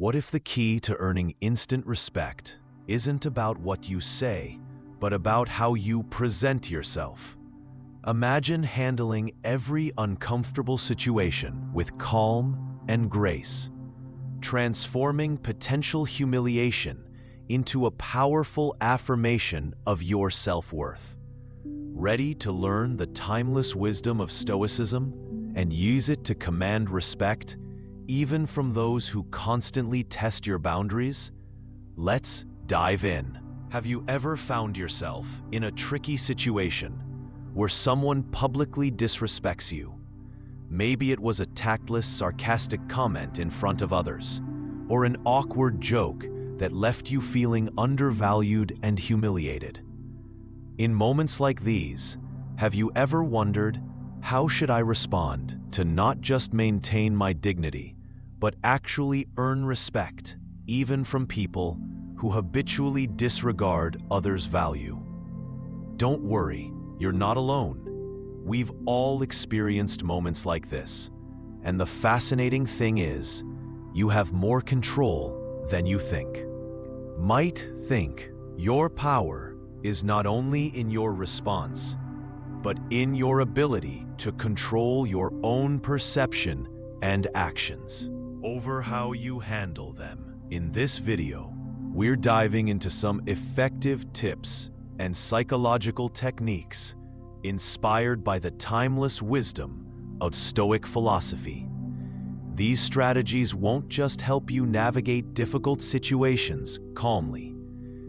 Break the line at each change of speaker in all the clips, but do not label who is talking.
What if the key to earning instant respect isn't about what you say, but about how you present yourself? Imagine handling every uncomfortable situation with calm and grace, transforming potential humiliation into a powerful affirmation of your self-worth. Ready to learn the timeless wisdom of Stoicism and use it to command respect, even from those who constantly test your boundaries? Let's dive in. Have you ever found yourself in a tricky situation where someone publicly disrespects you? Maybe it was a tactless, sarcastic comment in front of others, or an awkward joke that left you feeling undervalued and humiliated. In moments like these, have you ever wondered, how should I respond to not just maintain my dignity, but actually earn respect, even from people who habitually disregard others' value? Don't worry, you're not alone. We've all experienced moments like this, and the fascinating thing is, you have more control than you think. Might think your power is not only in your response, but in your ability to control your own perception and actions over how you handle them. In this video, we're diving into some effective tips and psychological techniques inspired by the timeless wisdom of Stoic philosophy. These strategies won't just help you navigate difficult situations calmly.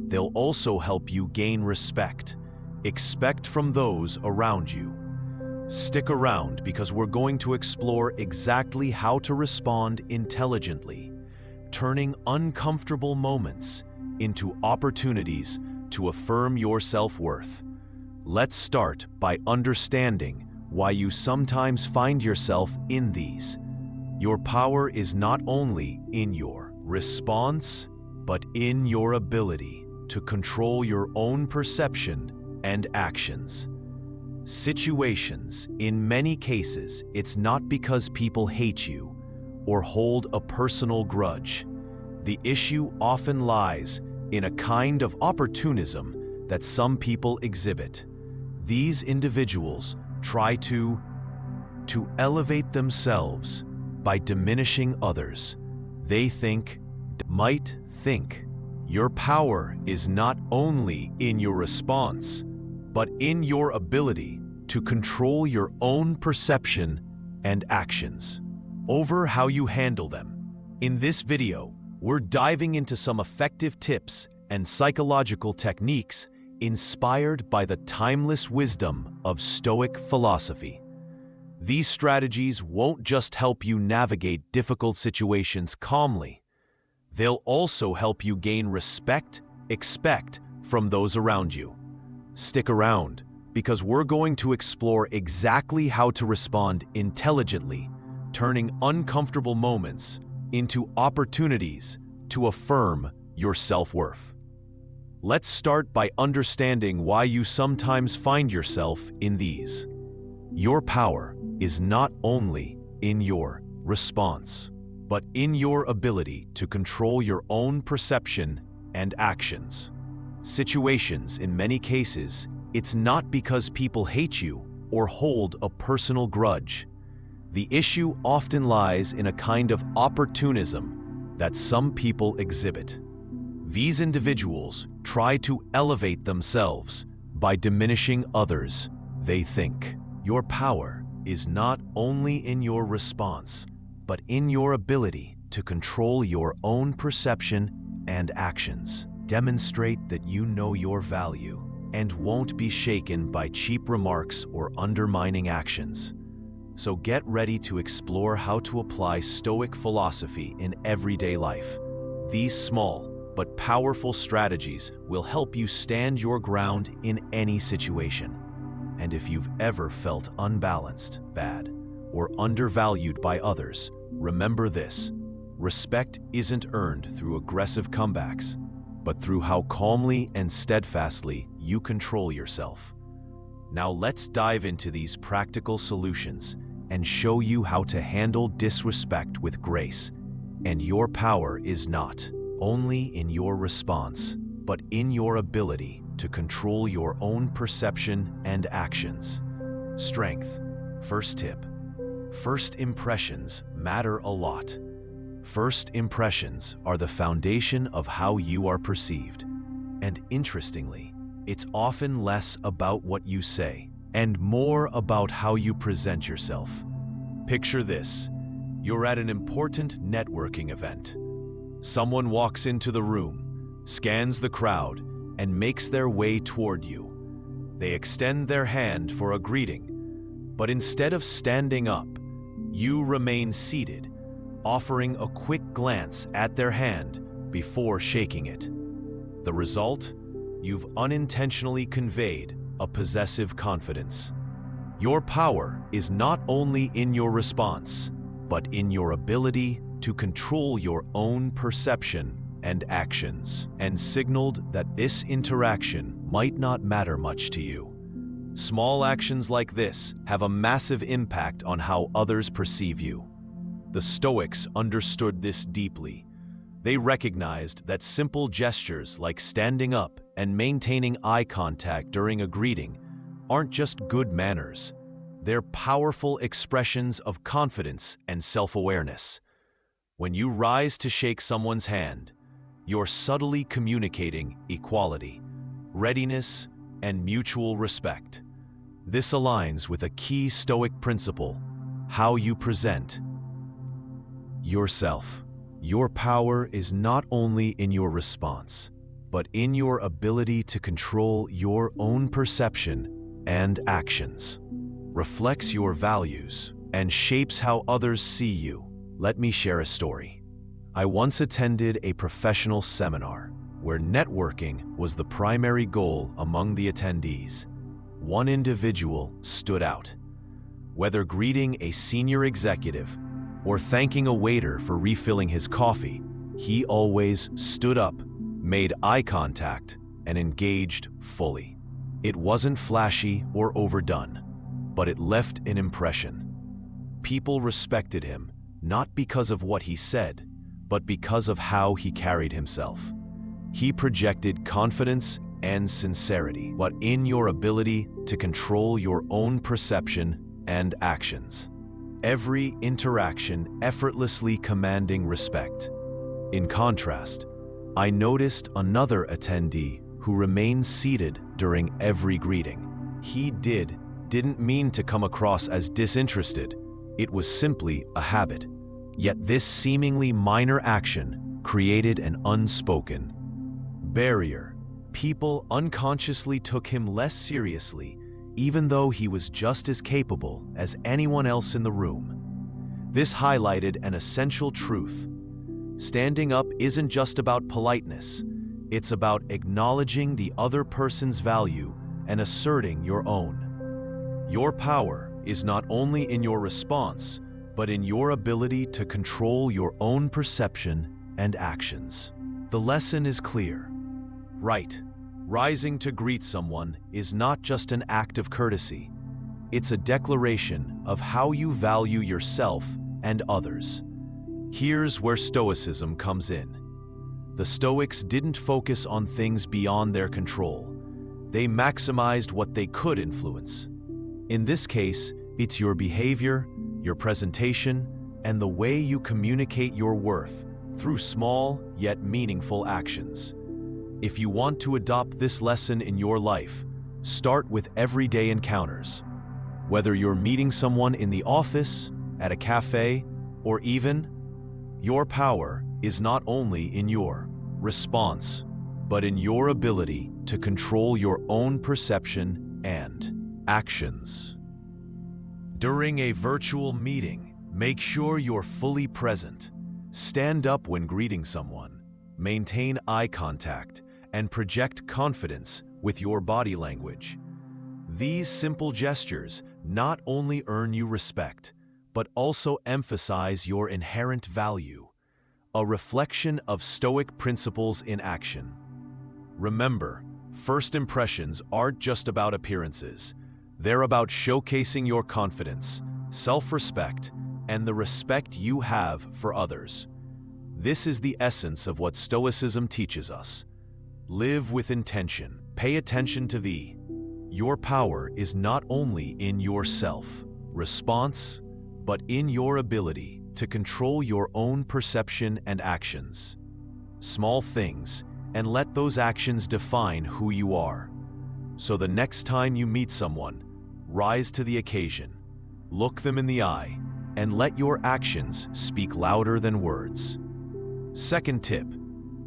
They'll also help you gain respect, expect from those around you. Stick around because we're going to explore exactly how to respond intelligently, turning uncomfortable moments into opportunities to affirm your self-worth. Let's start by understanding why you sometimes find yourself in these. Your power is not only in your response, but in your ability to control your own perception and actions. Situations, in many cases, it's not because people hate you or hold a personal grudge. The issue often lies in a kind of opportunism that some people exhibit. These individuals try to elevate themselves by diminishing others. They might think your power is not only in your response, but in your ability to control your own perception and actions over how you handle them. In this video, we're diving into some effective tips and psychological techniques inspired by the timeless wisdom of Stoic philosophy. These strategies won't just help you navigate difficult situations calmly. They'll also help you gain respect, from those around you. Stick around, because we're going to explore exactly how to respond intelligently, turning uncomfortable moments into opportunities to affirm your self-worth. Let's start by understanding why you sometimes find yourself in these. Your power is not only in your response, but in your ability to control your own perception and actions. Situations, in many cases, it's not because people hate you or hold a personal grudge. The issue often lies in a kind of opportunism that some people exhibit. These individuals try to elevate themselves by diminishing others. They think your power is not only in your response, but in your ability to control your own perception and actions. Demonstrate that you know your value and won't be shaken by cheap remarks or undermining actions. So get ready to explore how to apply Stoic philosophy in everyday life. These small but powerful strategies will help you stand your ground in any situation. And if you've ever felt unbalanced, bad, or undervalued by others, remember this: respect isn't earned through aggressive comebacks, but through how calmly and steadfastly you control yourself. Now let's dive into these practical solutions and show you how to handle disrespect with grace, And your power is not only in your response, but in your ability to control your own perception and actions. Strength. First tip. First impressions matter a lot. First impressions are the foundation of how you are perceived. And interestingly, it's often less about what you say and more about how you present yourself. Picture this. You're at an important networking event. Someone walks into the room, scans the crowd, and makes their way toward you. They extend their hand for a greeting, but instead of standing up, you remain seated, offering a quick glance at their hand before shaking it. The result? You've unintentionally conveyed a possessive confidence. Your power is not only in your response, but in your ability to control your own perception and actions, and signaled that this interaction might not matter much to you. Small actions like this have a massive impact on how others perceive you. The Stoics understood this deeply. They recognized that simple gestures like standing up and maintaining eye contact during a greeting aren't just good manners. They're powerful expressions of confidence and self-awareness. When you rise to shake someone's hand, you're subtly communicating equality, readiness, and mutual respect. This aligns with a key Stoic principle: how you present yourself. Your power is not only in your response, but in your ability to control your own perception and actions. Reflects your values and shapes how others see you. Let me share a story. I once attended a professional seminar where networking was the primary goal among the attendees. One individual stood out. Whether greeting a senior executive or thanking a waiter for refilling his coffee, he always stood up, made eye contact, and engaged fully. It wasn't flashy or overdone, but it left an impression. People respected him, not because of what he said, but because of how he carried himself. He projected confidence and sincerity, but in your ability to control your own perception and actions. Every interaction effortlessly commanding respect. In contrast, I noticed another attendee who remained seated during every greeting. He didn't mean to come across as disinterested. It was simply a habit. Yet this seemingly minor action created an unspoken barrier. People unconsciously took him less seriously, even though he was just as capable as anyone else in the room. This highlighted an essential truth. Standing up isn't just about politeness. It's about acknowledging the other person's value and asserting your own. Your power is not only in your response, but in your ability to control your own perception and actions. The lesson is clear. Right. Rising to greet someone is not just an act of courtesy. It's a declaration of how you value yourself and others. Here's where Stoicism comes in. The Stoics didn't focus on things beyond their control. They maximized what they could influence. In this case, it's your behavior, your presentation, and the way you communicate your worth through small yet meaningful actions. If you want to adopt this lesson in your life, start with everyday encounters. Whether you're meeting someone in the office, at a cafe, or even, your power is not only in your response, but in your ability to control your own perception and actions. During a virtual meeting, make sure you're fully present. Stand up when greeting someone. Maintain eye contact and project confidence with your body language. These simple gestures not only earn you respect, but also emphasize your inherent value, a reflection of Stoic principles in action. Remember, first impressions aren't just about appearances. They're about showcasing your confidence, self-respect, and the respect you have for others. This is the essence of what Stoicism teaches us. Live with intention. Pay attention to thee. Your power is not only in your self-response, but in your ability to control your own perception and actions. Small things, and let those actions define who you are. So the next time you meet someone, rise to the occasion, look them in the eye, and let your actions speak louder than words. Second tip: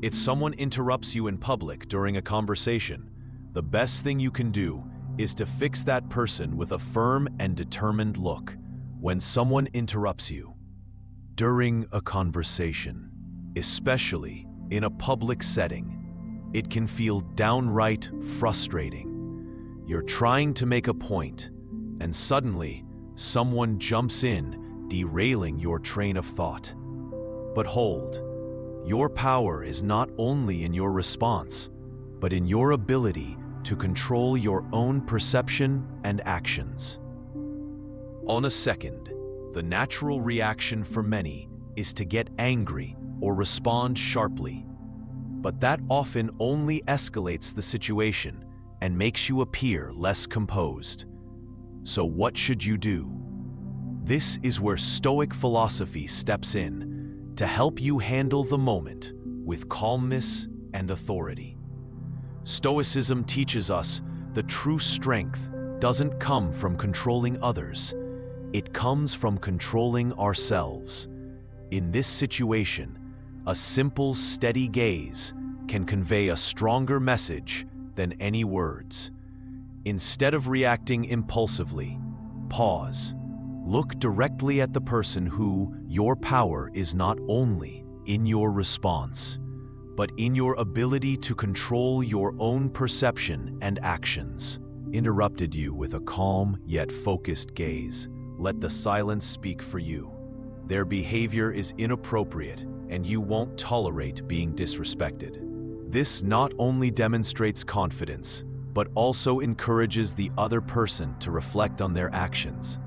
if someone interrupts you in public during a conversation, the best thing you can do is to fix that person with a firm and determined look. When someone interrupts you during a conversation, especially in a public setting, it can feel downright frustrating. You're trying to make a point, and suddenly someone jumps in, derailing your train of thought. But hold, your power is not only in your response, but in your ability to control your own perception and actions. On a second, the natural reaction for many is to get angry or respond sharply. But that often only escalates the situation and makes you appear less composed. So what should you do? This is where Stoic philosophy steps in to help you handle the moment with calmness and authority. Stoicism teaches us the true strength doesn't come from controlling others. It comes from controlling ourselves. In this situation, a simple, steady gaze can convey a stronger message than any words. Instead of reacting impulsively, pause. Look directly at the person who your power is not only in your response, but in your ability to control your own perception and actions. Interrupted you with a calm yet focused gaze. Let the silence speak for you. Their behavior is inappropriate, and you won't tolerate being disrespected. This not only demonstrates confidence, but also encourages the other person to reflect on their actions.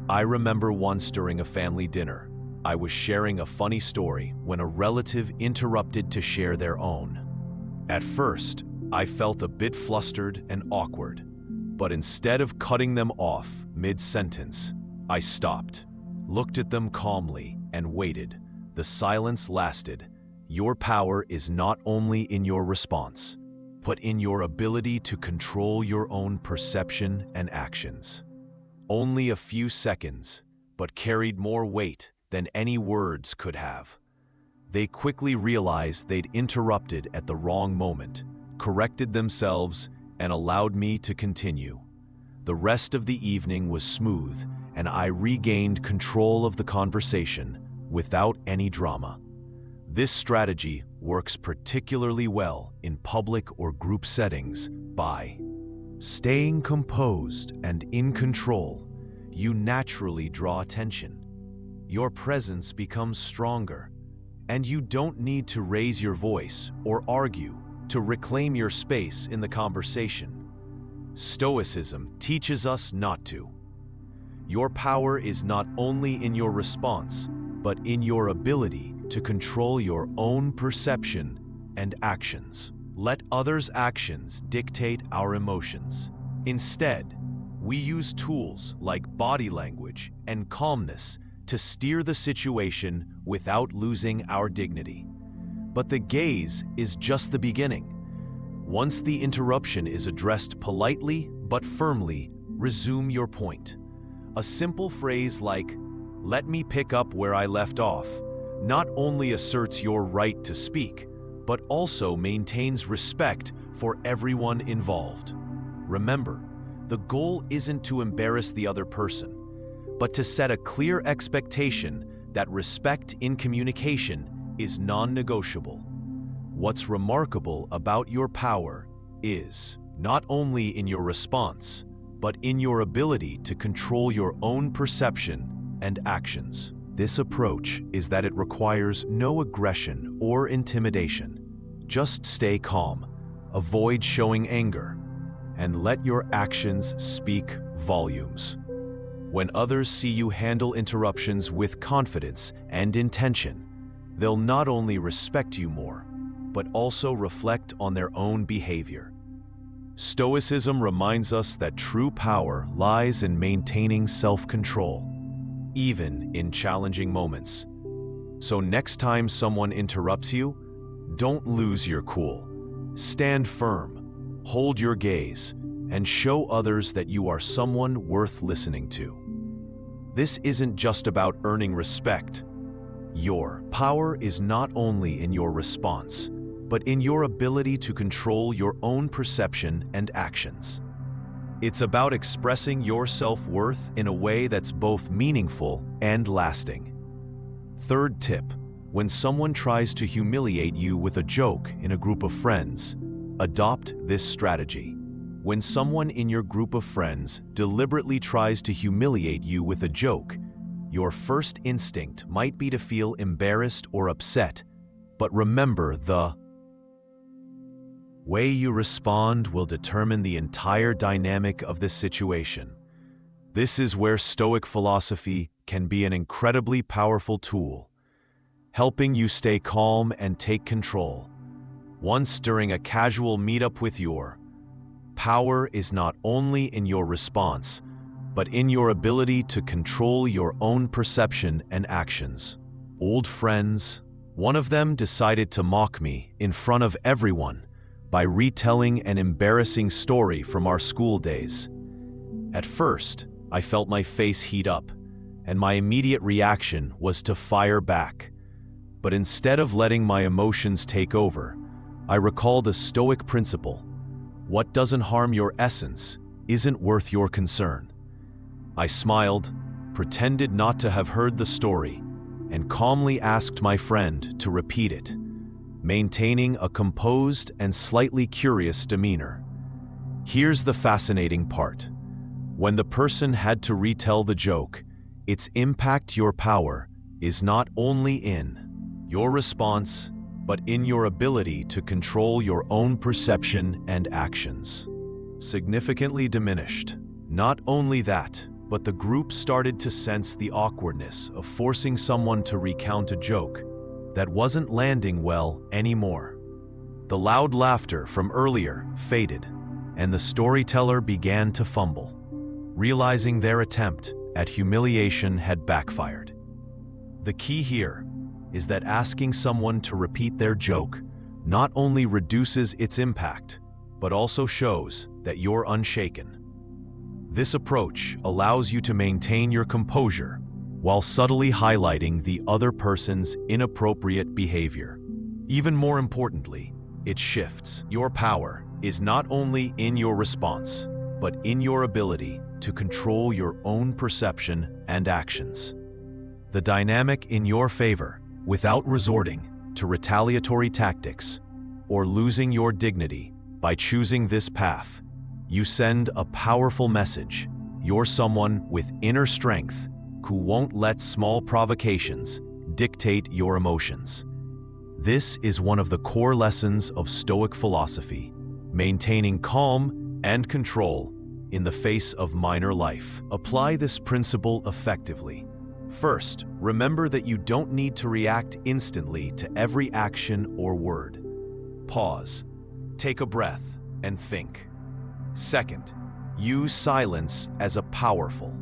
I remember once during a family dinner, I was sharing a funny story when a relative interrupted to share their own. At first, I felt a bit flustered and awkward, but instead of cutting them off mid-sentence, I stopped, looked at them calmly, and waited. The silence lasted. Your power is not only in your response, but in your ability to control your own perception and actions. Only a few seconds, but carried more weight than any words could have. They quickly realized they'd interrupted at the wrong moment, corrected themselves, and allowed me to continue. The rest of the evening was smooth, and I regained control of the conversation without any drama. This strategy works particularly well in public or group settings. By staying composed and in control, you naturally draw attention. Your presence becomes stronger, and you don't need to raise your voice or argue to reclaim your space in the conversation. Stoicism teaches us not to. Your power is not only in your response, but in your ability to control your own perception and actions. Let others' actions dictate our emotions. Instead, we use tools like body language and calmness to steer the situation without losing our dignity. But the gaze is just the beginning. Once the interruption is addressed politely but firmly, resume your point. A simple phrase like, "Let me pick up where I left off," not only asserts your right to speak, but also maintains respect for everyone involved. Remember, the goal isn't to embarrass the other person, but to set a clear expectation that respect in communication is non-negotiable. What's remarkable about your power is not only in your response, but in your ability to control your own perception and actions. This approach is that it requires no aggression or intimidation. Just stay calm, avoid showing anger, and let your actions speak volumes. When others see you handle interruptions with confidence and intention, they'll not only respect you more, but also reflect on their own behavior. Stoicism reminds us that true power lies in maintaining self-control, even in challenging moments. So next time someone interrupts you, don't lose your cool. Stand firm, hold your gaze, and show others that you are someone worth listening to. This isn't just about earning respect. Your power is not only in your response, but in your ability to control your own perception and actions. It's about expressing your self-worth in a way that's both meaningful and lasting. Third tip: when someone tries to humiliate you with a joke in a group of friends, adopt this strategy. When someone in your group of friends deliberately tries to humiliate you with a joke, your first instinct might be to feel embarrassed or upset, but remember, the way you respond will determine the entire dynamic of this situation. This is where Stoic philosophy can be an incredibly powerful tool, helping you stay calm and take control. Once during a casual meetup with your power is not only in your response, but in your ability to control your own perception and actions. Old friends, one of them decided to mock me in front of everyone by retelling an embarrassing story from our school days. At first, I felt my face heat up, and my immediate reaction was to fire back. But instead of letting my emotions take over, I recalled a Stoic principle: what doesn't harm your essence isn't worth your concern. I smiled, pretended not to have heard the story, and calmly asked my friend to repeat it, maintaining a composed and slightly curious demeanor. Here's the fascinating part. When the person had to retell the joke, its impact, your power, is not only in your response, but in your ability to control your own perception and actions. Significantly diminished. Not only that, but the group started to sense the awkwardness of forcing someone to recount a joke that wasn't landing well anymore. The loud laughter from earlier faded, and the storyteller began to fumble, realizing their attempt at humiliation had backfired. The key here is that asking someone to repeat their joke not only reduces its impact, but also shows that you're unshaken. This approach allows you to maintain your composure while subtly highlighting the other person's inappropriate behavior. Even more importantly, it shifts. Your power is not only in your response, but in your ability to control your own perception and actions. The dynamic in your favor, without resorting to retaliatory tactics or losing your dignity. By choosing this path, you send a powerful message. You're someone with inner strength who won't let small provocations dictate your emotions. This is one of the core lessons of Stoic philosophy: maintaining calm and control in the face of minor life. Apply this principle effectively. First, remember that you don't need to react instantly to every action or word. Pause, take a breath, and think. Second, use silence as a powerful.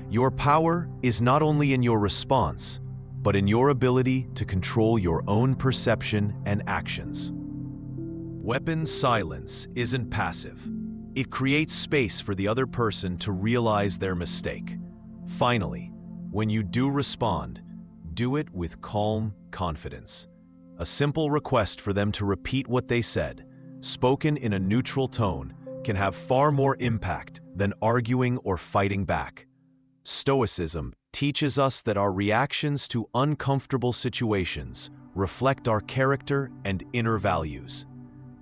Your power is not only in your response, but in your ability to control your own perception and actions. Weapon silence isn't passive. It creates space for the other person to realize their mistake. Finally, when you do respond, do it with calm confidence. A simple request for them to repeat what they said, spoken in a neutral tone, can have far more impact than arguing or fighting back. Stoicism teaches us that our reactions to uncomfortable situations reflect our character and inner values.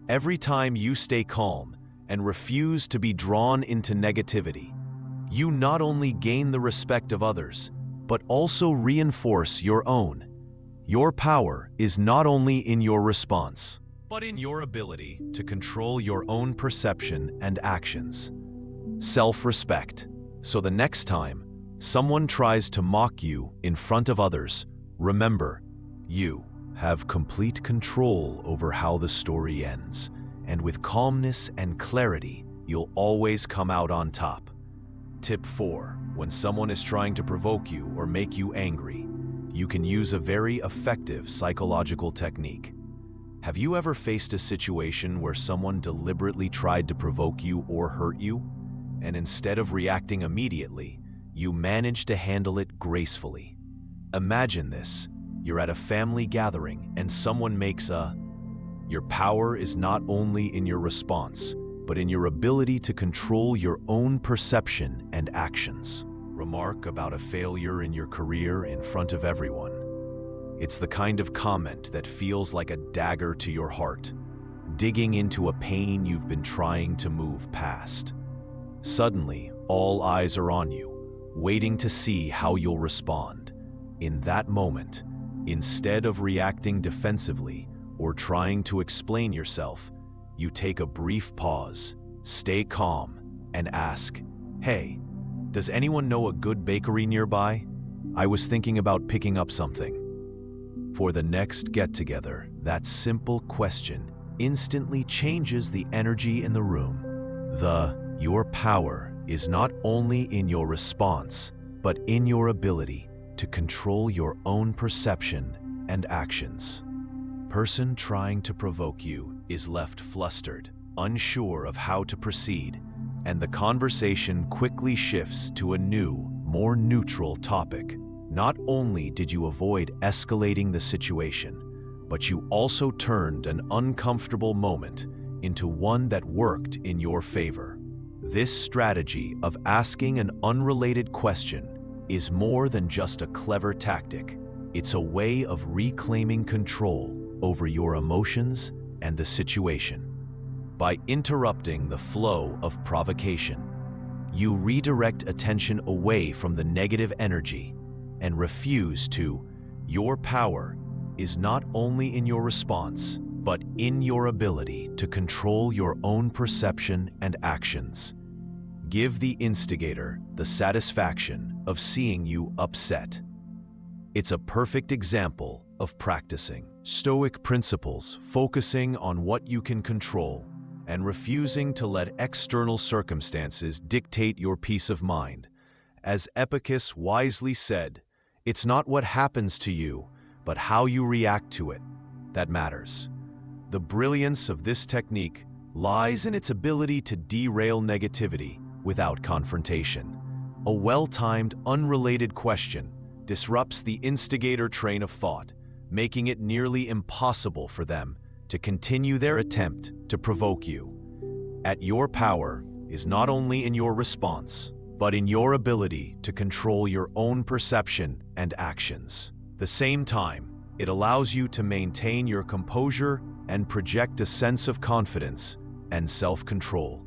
Every time you stay calm and refuse to be drawn into negativity, you not only gain the respect of others, but also reinforce your own. Your power is not only in your response, but in your ability to control your own perception and actions. Self-respect. So the next time someone tries to mock you in front of others, remember, you have complete control over how the story ends, and with calmness and clarity, you'll always come out on top. Tip 4. When someone is trying to provoke you or make you angry, you can use a very effective psychological technique. Have you ever faced a situation where someone deliberately tried to provoke you or hurt you, and instead of reacting immediately, you managed to handle it gracefully? Imagine this. You're at a family gathering and someone makes a... Your power is not only in your response, but in your ability to control your own perception and actions. Remark about a failure in your career in front of everyone. It's the kind of comment that feels like a dagger to your heart, digging into a pain you've been trying to move past. Suddenly, all eyes are on you, waiting to see how you'll respond. In that moment, instead of reacting defensively or trying to explain yourself, you take a brief pause, stay calm, and ask, "Hey, does anyone know a good bakery nearby? I was thinking about picking up something." For the next get-together, that simple question instantly changes the energy in the room. Your power is not only in your response, but in your ability to control your own perception and actions. Person trying to provoke you is left flustered, unsure of how to proceed, and the conversation quickly shifts to a new, more neutral topic. Not only did you avoid escalating the situation, but you also turned an uncomfortable moment into one that worked in your favor. This strategy of asking an unrelated question is more than just a clever tactic. It's a way of reclaiming control over your emotions and the situation. By interrupting the flow of provocation, you redirect attention away from the negative energy and refuse to. Your power is not only in your response, but in your ability to control your own perception and actions. Give the instigator the satisfaction of seeing you upset. It's a perfect example of practicing Stoic principles, focusing on what you can control and refusing to let external circumstances dictate your peace of mind. As Epictetus wisely said, "It's not what happens to you, but how you react to it that matters." The brilliance of this technique lies in its ability to derail negativity without confrontation. A well-timed, unrelated question disrupts the instigator train of thought, making it nearly impossible for them to continue their attempt to provoke you. Your power is not only in your response, but in your ability to control your own perception and actions. At the same time, it allows you to maintain your composure and project a sense of confidence and self-control.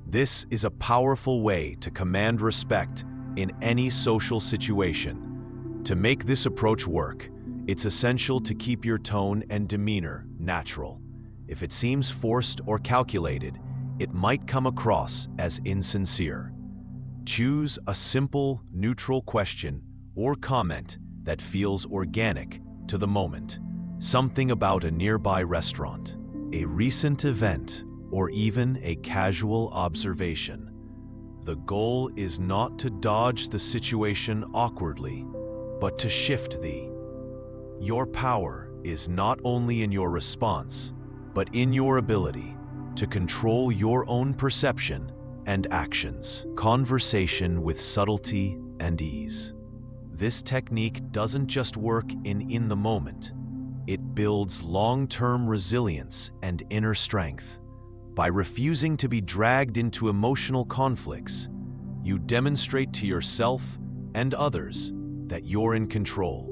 This is a powerful way to command respect in any social situation. To make this approach work, it's essential to keep your tone and demeanor natural. If it seems forced or calculated, it might come across as insincere. Choose a simple, neutral question or comment that feels organic to the moment. Something about a nearby restaurant, a recent event, or even a casual observation. The goal is not to dodge the situation awkwardly, but to shift Your power is not only in your response, but in your ability to control your own perception and actions. Conversation with subtlety and ease. This technique doesn't just work in the moment. It builds long-term resilience and inner strength. By refusing to be dragged into emotional conflicts, you demonstrate to yourself and others that you're in control.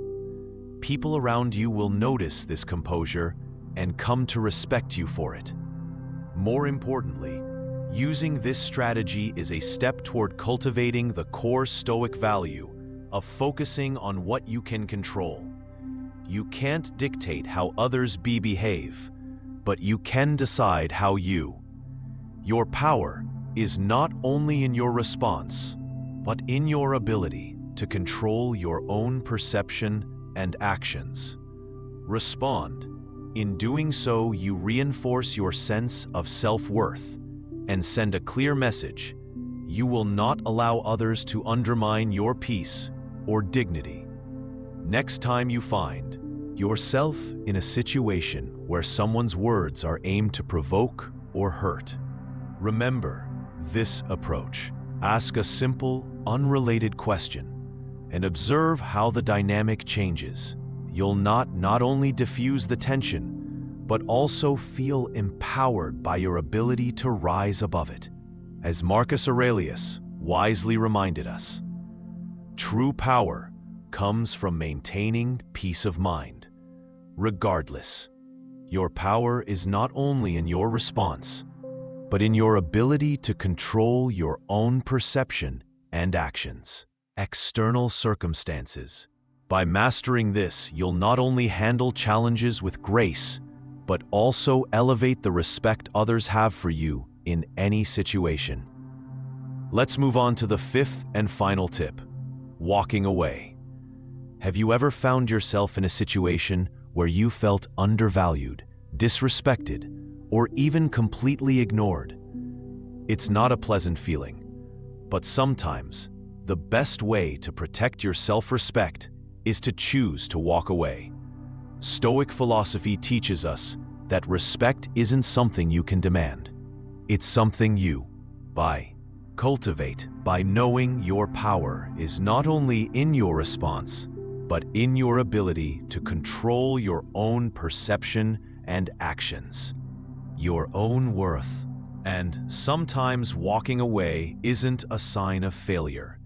People around you will notice this composure and come to respect you for it. More importantly, using this strategy is a step toward cultivating the core Stoic value of focusing on what you can control. You can't dictate how others behave, but you can decide how Your power is not only in your response, but in your ability to control your own perception and actions. Respond. In doing so, you reinforce your sense of self-worth and send a clear message. You will not allow others to undermine your peace or dignity. Next time you find yourself in a situation where someone's words are aimed to provoke or hurt, remember this approach. Ask a simple, unrelated question and observe how the dynamic changes. You'll not only diffuse the tension, but also feel empowered by your ability to rise above it. As Marcus Aurelius wisely reminded us, true power comes from maintaining peace of mind. Regardless, your power is not only in your response, but in your ability to control your own perception and actions. External circumstances. By mastering this, you'll not only handle challenges with grace, but also elevate the respect others have for you in any situation. Let's move on to the fifth and final tip: walking away. Have you ever found yourself in a situation where you felt undervalued, disrespected, or even completely ignored? It's not a pleasant feeling, but sometimes the best way to protect your self-respect is to choose to walk away. Stoic philosophy teaches us that respect isn't something you can demand. It's something you cultivate by knowing your power is not only in your response, but in your ability to control your own perception and actions, your own worth. And sometimes walking away isn't a sign of failure.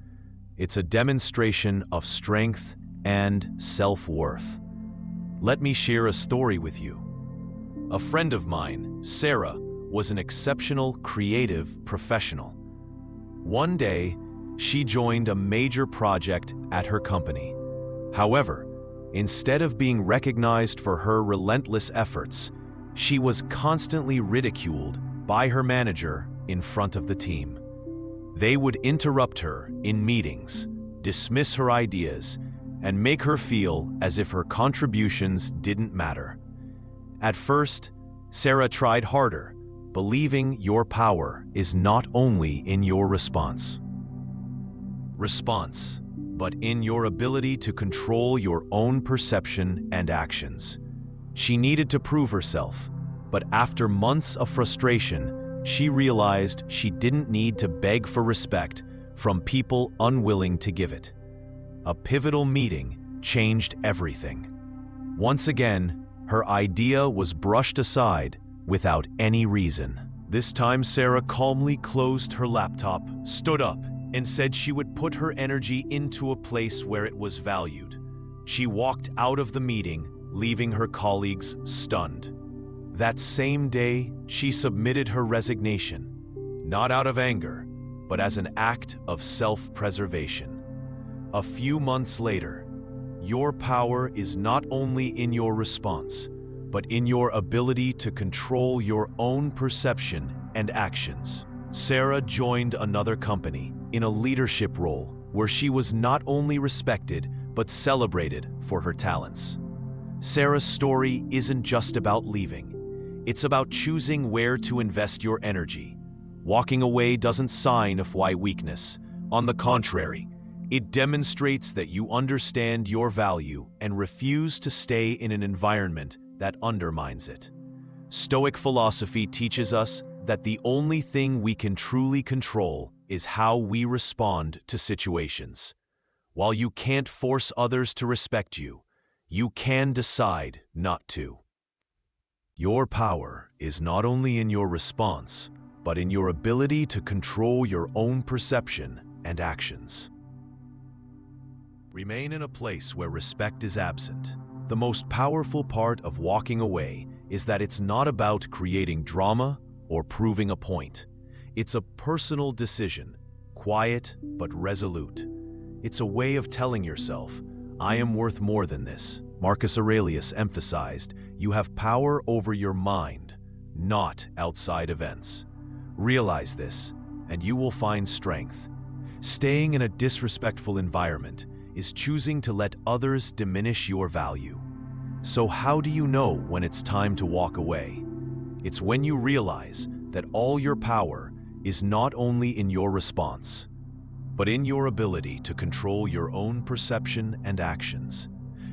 It's a demonstration of strength and self-worth. Let me share a story with you. A friend of mine, Sarah, was an exceptional creative professional. One day, she joined a major project at her company. However, instead of being recognized for her relentless efforts, she was constantly ridiculed by her manager in front of the team. They would interrupt her in meetings, dismiss her ideas, and make her feel as if her contributions didn't matter. At first, Sarah tried harder, believing your power is not only in your response, but in your ability to control your own perception and actions. She needed to prove herself, but after months of frustration, she realized she didn't need to beg for respect from people unwilling to give it. A pivotal meeting changed everything. Once again, her idea was brushed aside without any reason. This time, Sarah calmly closed her laptop, stood up, and said she would put her energy into a place where it was valued. She walked out of the meeting, leaving her colleagues stunned. That same day, she submitted her resignation, not out of anger, but as an act of self-preservation. A few months later, your power is not only in your response, but in your ability to control your own perception and actions. Sarah joined another company in a leadership role where she was not only respected, but celebrated for her talents. Sarah's story isn't just about leaving. It's about choosing where to invest your energy. Walking away doesn't signify weakness. On the contrary, it demonstrates that you understand your value and refuse to stay in an environment that undermines it. Stoic philosophy teaches us that the only thing we can truly control is how we respond to situations. While you can't force others to respect you, you can decide not to. Your power is not only in your response, but in your ability to control your own perception and actions. Remain in a place where respect is absent. The most powerful part of walking away is that it's not about creating drama or proving a point. It's a personal decision, quiet but resolute. It's a way of telling yourself, I am worth more than this. Marcus Aurelius emphasized, you have power over your mind, not outside events. Realize this, and you will find strength. Staying in a disrespectful environment is choosing to let others diminish your value. So how do you know when it's time to walk away? It's when you realize that all your power is not only in your response, but in your ability to control your own perception and actions.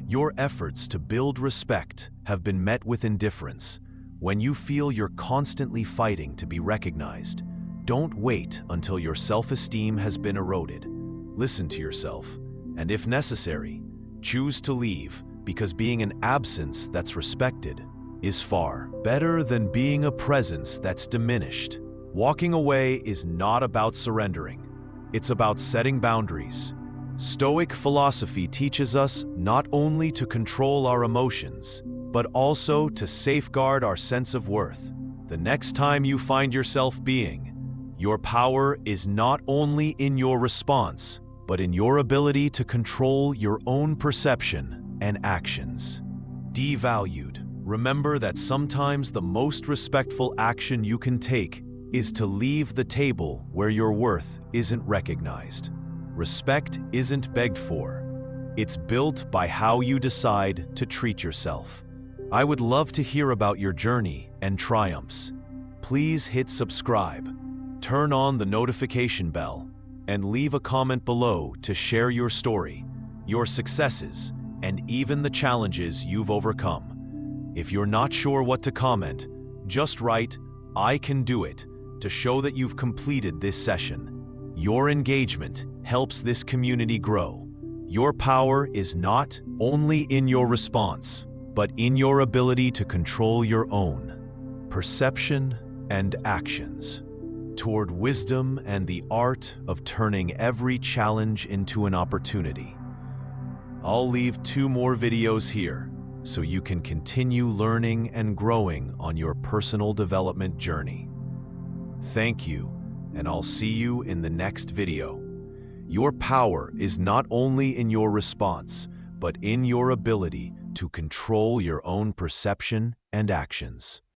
Your efforts to build respect have been met with indifference. When you feel you're constantly fighting to be recognized, don't wait until your self-esteem has been eroded. Listen to yourself, and if necessary, choose to leave, because being an absence that's respected is far better than being a presence that's diminished. Walking away is not about surrendering. It's about setting boundaries. Stoic philosophy teaches us not only to control our emotions, but also to safeguard our sense of worth. The next time you find yourself being, your power is not only in your response, but in your ability to control your own perception and actions. Devalued. Remember that sometimes the most respectful action you can take is to leave the table where your worth isn't recognized. Respect isn't begged for. It's built by how you decide to treat yourself. I would love to hear about your journey and triumphs. Please hit subscribe, turn on the notification bell, and leave a comment below to share your story, your successes, and even the challenges you've overcome. If you're not sure what to comment, just write, "I can do it," to show that you've completed this session. Your engagement helps this community grow. Your power is not only in your response, but in your ability to control your own perception and actions toward wisdom and the art of turning every challenge into an opportunity. I'll leave 2 more videos here so you can continue learning and growing on your personal development journey. Thank you, and I'll see you in the next video. Your power is not only in your response, but in your ability to control your own perception and actions.